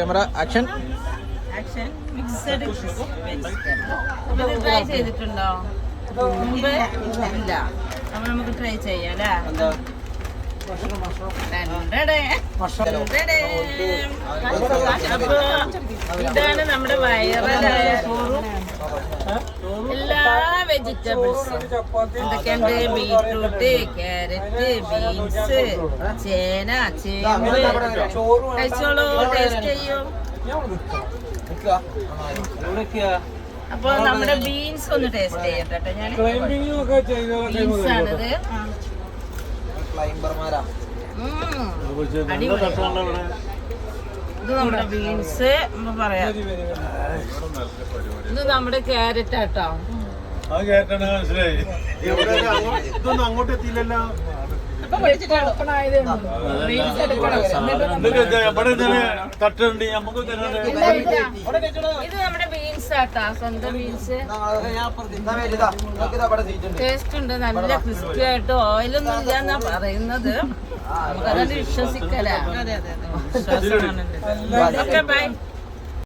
Camera action. Mixed try ചെയ്തിട്ടുണ്ടോ മുമ്പ്? ഇല്ല. അപ്പൊ നമുക്ക് ട്രൈ ചെയ്യാം അല്ലേ? ഇതാണ് നമ്മുടെ വൈറലായ ചോറും എല്ലാ വെജിറ്റബിൾസും. എന്തൊക്കെയുണ്ട്? ബീട്രൂട്ട്, ക്യാരറ്റ്, ബീൻസ്, ചേന, ചേമ്പ്. കഴിച്ചോളൂ, ടേസ്റ്റ് ചെയ്യൂ. അപ്പൊ നമ്മുടെ ബീൻസ് ഒന്ന് ടേസ്റ്റ് ചെയ്യട്ടെ. ഞാൻ ബീൻസ് ആണിത്. അടിപൊളി. ഇത് നമ്മുടെ ബീൻസ് പറയാം. ഇത് നമ്മുടെ ക്യാരറ്റ് ആട്ടോ. ഇതൊന്നും അങ്ങോട്ട് എത്തിയില്ലല്ലോ. ഇത് നമ്മുടെ ബീൻസ് ആട്ടാ, സ്വന്തം ബീൻസ്. ടേസ്റ്റ് ഉണ്ട്, നല്ല ക്രിസ്പി ആയിട്ട്. ഓയിലൊന്നും ഇല്ല എന്നാ പറയുന്നത്. നമുക്കതന്നെ വിശ്വസിക്കല. വിശ്വാസമാണല്ലോ. Okay by.